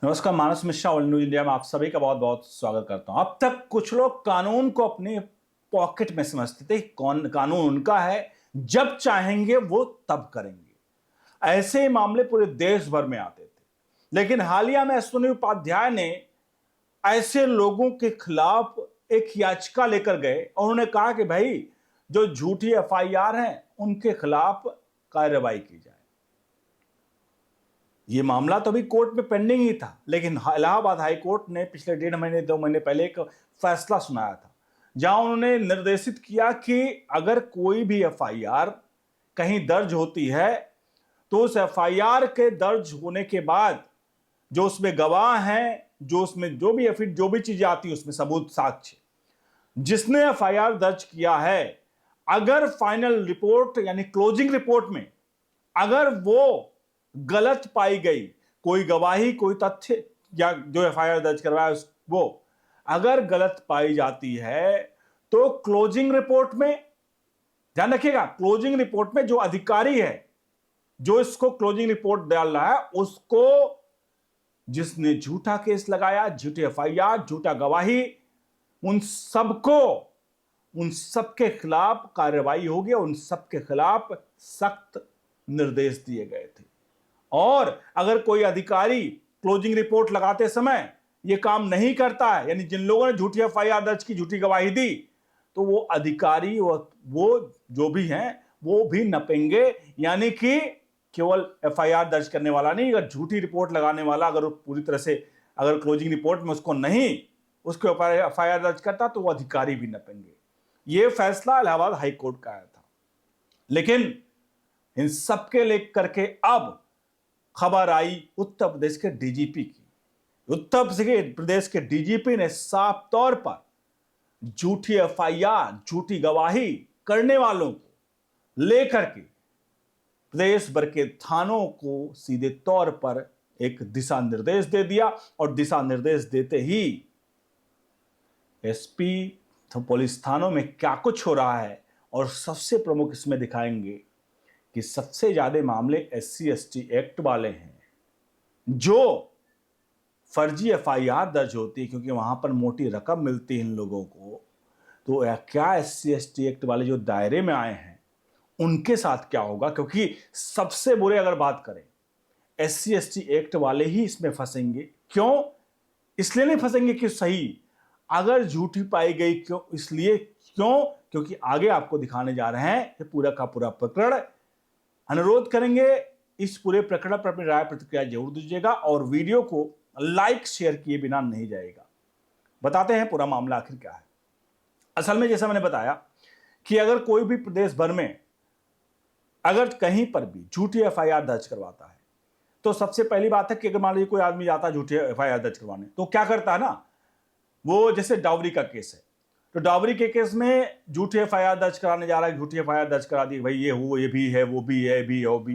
नमस्कार, मानस Mishra world news India में आप सभी का बहुत बहुत स्वागत करता हूं। अब तक कुछ लोग कानून को अपने पॉकेट में समझते थे। कौन कानून उनका है, जब चाहेंगे वो तब करेंगे। ऐसे मामले पूरे देश भर में आते थे, लेकिन हालिया में अश्विनी उपाध्याय ने ऐसे लोगों के खिलाफ एक याचिका लेकर गए और उन्होंने कहा कि भाई जो झूठी एफआईआर हैं उनके खिलाफ कार्रवाई की जाए। ये मामला तो अभी कोर्ट में पेंडिंग ही था, लेकिन इलाहाबाद हाई कोर्ट ने पिछले 1.5 महीने 2 महीने पहले एक फैसला सुनाया था, जहां उन्होंने निर्देशित किया कि अगर कोई भी एफआईआर कहीं दर्ज होती है तो उस एफआईआर के दर्ज होने के बाद जो उसमें गवाह हैं, जो उसमें जो भी चीजें आती है उसमें सबूत साक्ष्य, जिसने एफआईआर दर्ज किया है, अगर फाइनल रिपोर्ट यानी क्लोजिंग रिपोर्ट में अगर वो गलत पाई गई, कोई गवाही कोई तथ्य या जो एफआईआर दर्ज करवाया वो अगर गलत पाई जाती है तो क्लोजिंग रिपोर्ट में, ध्यान रखिएगा, क्लोजिंग रिपोर्ट में जो अधिकारी है जो इसको क्लोजिंग रिपोर्ट डाल रहा है उसको, जिसने झूठा केस लगाया, झूठी एफआईआर, झूठा गवाही, उन सबके खिलाफ कार्रवाई होगी और उन सबके खिलाफ सख्त निर्देश दिए गए थे। और अगर कोई अधिकारी क्लोजिंग रिपोर्ट लगाते समय यह काम नहीं करता है, यानी जिन लोगों ने झूठी एफआईआर दर्ज की, झूठी गवाही दी, तो वो अधिकारी वो जो भी हैं वो भी नपेंगे। यानी कि केवल एफआईआर दर्ज करने वाला नहीं, अगर झूठी रिपोर्ट लगाने वाला अगर पूरी तरह से अगर क्लोजिंग रिपोर्ट में उसको नहीं उसके ऊपर एफआईआर दर्ज करता तो वो अधिकारी भी नपेंगे। ये फैसला इलाहाबाद हाई कोर्ट का आया था। लेकिन इन सबके लेकर के अब खबर आई उत्तर प्रदेश के डीजीपी की। उत्तर प्रदेश के डीजीपी ने साफ तौर पर झूठी एफआईआर, झूठी गवाही करने वालों को लेकर के प्रदेश भर के थानों को सीधे तौर पर एक दिशा निर्देश दे दिया और दिशा निर्देश देते ही एसपी पुलिस थानों में क्या कुछ हो रहा है, और सबसे प्रमुख इसमें दिखाएंगे कि सबसे ज्यादा मामले SC/ST एक्ट वाले हैं, जो फर्जी एफआईआर दर्ज होती है क्योंकि वहां पर मोटी रकम मिलती है इन लोगों को। तो क्या SC/ST एक्ट वाले जो दायरे में आए हैं उनके साथ क्या होगा, क्योंकि सबसे बुरे अगर बात करें SC/ST एक्ट वाले ही इसमें फंसेंगे। क्यों? इसलिए नहीं फंसेंगे कि सही अगर झूठी पाई गई, क्योंकि आगे आपको दिखाने जा रहे हैं कि पूरा का पूरा प्रकरण। अनुरोध करेंगे इस पूरे प्रकरण पर अपनी राय प्रतिक्रिया जरूर दीजिएगा और वीडियो को लाइक शेयर किए बिना नहीं जाएगा। बताते हैं पूरा मामला आखिर क्या है। असल में जैसा मैंने बताया कि अगर कोई भी प्रदेश भर में अगर कहीं पर भी झूठी एफआईआर दर्ज करवाता है तो सबसे पहली बात है कि अगर मान लीजिए कोई आदमी जाता है झूठी एफआईआर दर्ज करवाने, तो क्या करता है ना, वो जैसे डाउरी का केस है तो डाउरी के केस में झूठी एफआईआर दर्ज कराने जा रहा है, झूठी एफआईआर दर्ज करा दी, भाई ये भी है, वो भी है, भी है, वो भी।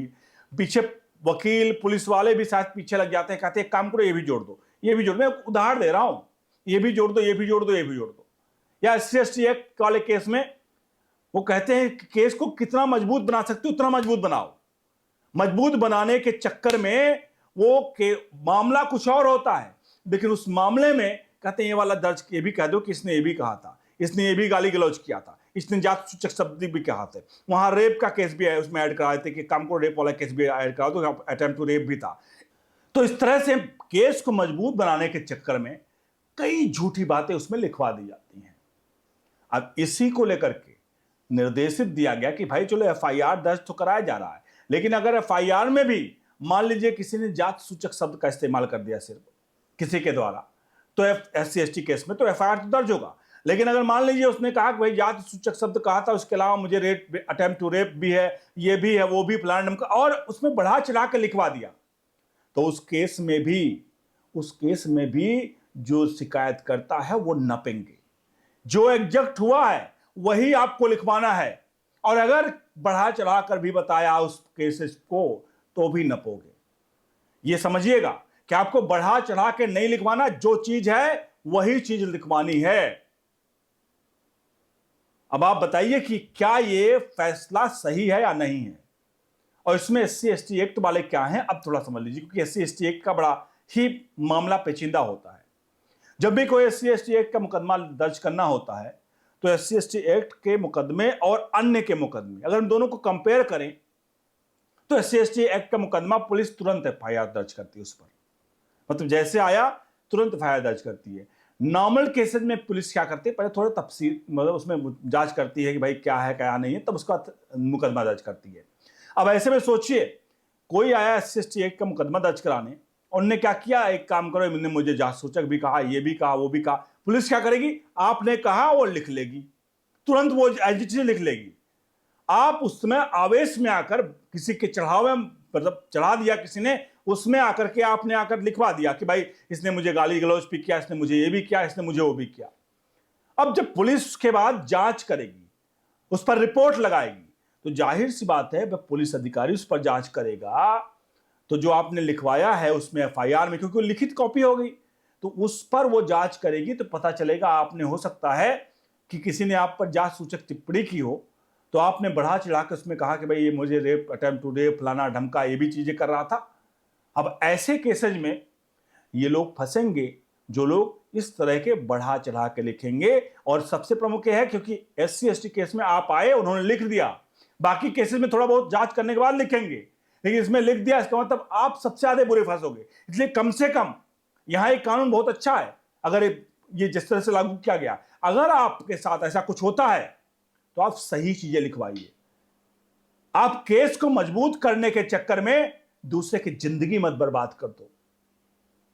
पीछे वकील पुलिस वाले भी शायद पीछे लग जाते हैं, कहते हैं काम करो ये भी जोड़ दो, ये भी जोड़ दो। मैं उदाहरण दे रहा हूं, ये भी जोड़ दो, ये भी जोड़ दो, ये भी जोड़ दो। या SC/ST एक्ट वाले केस में वो कहते हैं कि केस को कितना मजबूत बना सकते हो उतना मजबूत बनाओ। मजबूत बनाने के चक्कर में मामला कुछ और होता है, लेकिन उस मामले में कहते हैं ये वाला दर्ज, ये भी कह दो कि इसने ये भी कहा था, इसने ये भी गाली गलौज किया था, इसने जात सूचक शब्द भी कहा था, वहां रेप का केस भी है उसमें ऐड करा देते कि काम को रेप वाला केस भी ऐड करा दो, अटेम्प्ट टू रेप भी था। तो इस तरह से केस को मजबूत बनाने के चक्कर में कई झूठी बातें उसमें लिखवा दी जाती हैं। अब इसी को लेकर के निर्देशित दिया गया कि भाई चलो एफआईआर दर्ज तो कराया जा रहा है, लेकिन अगर एफआईआर में भी मान लीजिए किसी ने जात सूचक शब्द का इस्तेमाल कर दिया सिर्फ किसी के द्वारा, तो SC/ST केस में तो एफआईआर तो दर्ज होगा। लेकिन अगर मान लीजिए उसने कहा कि भाई जात सूचक शब्द कहा था, उसके अलावा मुझे रेप, अटेम्प्ट टू रेप भी है, ये भी है, वो भी, प्लान, और उसमें बढ़ा चढ़ा के लिखवा दिया, तो उस केस में भी जो शिकायत करता है वो नपेंगे। जो एग्जैक्ट हुआ है वही आपको लिखवाना है, और अगर बढ़ा चढ़ा कर भी बताया उस केसेस को तो भी नपोगे। ये समझिएगा कि आपको बढ़ा चढ़ा के नहीं लिखवाना, जो चीज है वही चीज लिखवानी है। अब आप बताइए कि क्या ये फैसला सही है या नहीं है, और इसमें SC/ST एक्ट वाले क्या हैं अब थोड़ा समझ लीजिए, क्योंकि SC/ST एक्ट का बड़ा ही मामला पेचीदा होता है। जब भी कोई SC/ST एक्ट का मुकदमा दर्ज करना होता है तो SC/ST एक्ट के मुकदमे और अन्य के मुकदमे अगर हम दोनों को कंपेयर करें तो SC/ST एक्ट का मुकदमा पुलिस तुरंत FIR दर्ज करती है उस पर, मतलब जैसे आया तुरंत FIR दर्ज करती है। नॉर्मल केसेस में पुलिस क्या करती है, पहले थोड़ा तफसील मतलब उसमें जांच करती है कि भाई क्या है क्या नहीं है, तब उसका मुकदमा दर्ज करती है। अब ऐसे में सोचिए कोई आया SC/ST एक्ट का मुकदमा दर्ज कराने, उनने क्या किया, एक काम करो, इन्होंने मुझे जांच सूचक भी कहा, ये भी कहा, वो भी कहा। पुलिस क्या करेगी, आपने कहा वो लिख लेगी, तुरंत वो एजिटेशन लिख लेगी। आप उसमें आवेश में आकर किसी के चढ़ावे मतलब चढ़ा दिया किसी ने, उसमें आकर के आपने आकर लिखवा दिया कि भाई इसने मुझे गाली गलौज भी किया, इसने मुझे ये भी किया, इसने मुझे वो भी किया। अब जब पुलिस उसके बाद जांच करेगी, उस पर रिपोर्ट लगाएगी, तो जाहिर सी बात है वह पुलिस अधिकारी उस पर जांच करेगा, तो जो आपने लिखवाया है उसमें FIR में, क्योंकि लिखित कॉपी हो गई, तो उस पर वो जांच करेगी तो पता चलेगा आपने, हो सकता है कि किसी ने आप पर जांच सूचक टिप्पणी की हो, तो आपने बढ़ा चढ़ा कर उसमें कहा कि भाई ये मुझे रेप, अटेम्प्ट टू रेप, फलाना ढमका, ये भी चीजें कर रहा था। अब ऐसे केसेज में ये लोग फंसेंगे जो लोग इस तरह के बढ़ा चढ़ा के लिखेंगे। और सबसे प्रमुख है क्योंकि SC/ST केस में आप आए, उन्होंने लिख दिया, बाकी केसेस में थोड़ा बहुत जांच करने के बाद लिखेंगे, लेकिन इसमें लिख दिया, इसका मतलब आप सबसे ज्यादा बुरे फंसोगे। इसलिए कम से कम यहां एक कानून बहुत अच्छा है, अगर ये जिस तरह से लागू किया गया, अगर आपके साथ ऐसा कुछ होता है तो आप सही चीजें लिखवाइए। आप केस को मजबूत करने के चक्कर में दूसरे की जिंदगी मत बर्बाद कर दो,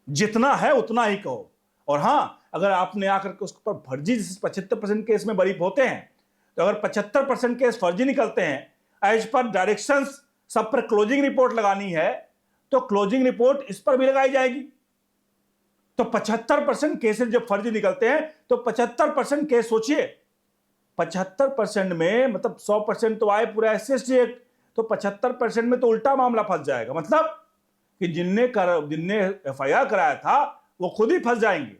जितना है उतना ही कहो। और हां, अगर आपने आकर के उस पर फर्जी, जैसे 75% केस में बरी होते हैं, तो अगर 75% केस फर्जी निकलते हैं, एज पर डायरेक्शंस सब पर क्लोजिंग रिपोर्ट लगानी है, तो क्लोजिंग रिपोर्ट इस पर भी लगाई जाएगी। तो 75% केसेस जब फर्जी निकलते हैं तो 75% केस सोचिए, 75% में मतलब 100% तो आए पूरा SC/ST एक्ट, तो 75% में तो उल्टा मामला फंस जाएगा, मतलब कि जिनने FIR कराया था वो खुद ही फंस जाएंगे।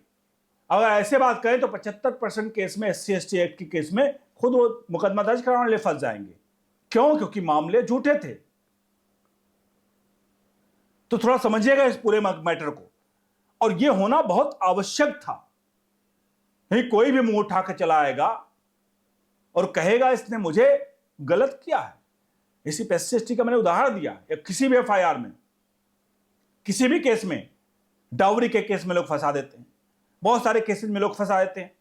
अगर ऐसे बात करें तो 75% केस में SC/ST एक्ट की केस में खुद वो मुकदमा दर्ज कराने लिए फंस जाएंगे। क्यों? क्योंकि मामले झूठे थे। तो थोड़ा समझिएगा इस पूरे मैटर को, और ये होना बहुत आवश्यक था। नहीं कोई भी मुंह उठा के चला आएगा और कहेगा इसने मुझे गलत किया है। इसी SC/ST का मैंने उदाहरण दिया, या किसी भी FIR में, किसी भी केस में, डाउरी के केस में लोग फंसा देते हैं, बहुत सारे केसेस में लोग फंसा देते हैं।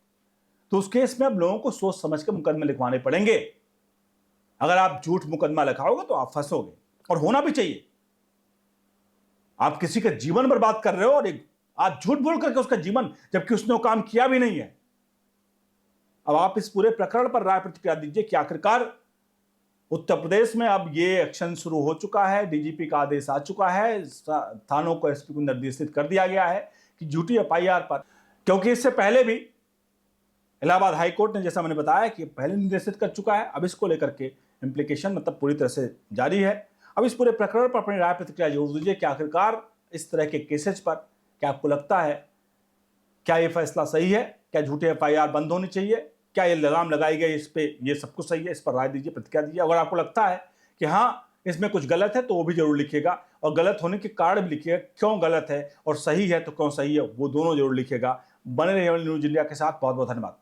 तो उस केस में अब लोगों को सोच समझ के मुकदमे लिखवाने पड़ेंगे। अगर आप झूठ मुकदमा लिखाओगे तो आप फंसोगे, और होना भी चाहिए। आप किसी का जीवन बर्बाद कर रहे हो और आप झूठ बोल करके उसका जीवन, जबकि उसने वो काम किया भी नहीं है। अब आप इस पूरे प्रकरण पर राय प्रतिक्रिया दीजिए कि आखिरकार उत्तर प्रदेश में अब ये एक्शन शुरू हो चुका है, DGP का आदेश आ चुका है, थानों को, SP को निर्देशित कर दिया गया है कि झूठी FIR पर, क्योंकि इससे पहले भी इलाहाबाद हाई कोर्ट ने, जैसा मैंने बताया, कि पहले निर्देशित कर चुका है। अब इसको लेकर के इंप्लीकेशन मतलब पूरी तरह से जारी है। अब इस पूरे प्रकरण पर अपनी राय प्रतिक्रिया जरूर दीजिए कि आखिरकार इस तरह के केसेज पर क्या आपको लगता है, क्या ये फैसला सही है? क्या झूठे FIR बंद होनी चाहिए? क्या ये लगाम लगाई गई इस पे, ये सब कुछ सही है? इस पर राय दीजिए, प्रतिक्रिया दीजिए। अगर आपको लगता है कि हाँ इसमें कुछ गलत है तो वो भी जरूर लिखिएगा, और गलत होने के कारण भी लिखिएगा, क्यों गलत है, और सही है तो क्यों सही है, वो दोनों जरूर लिखिएगा। बने रहिए न्यूज इंडिया के साथ। बहुत बहुत धन्यवाद।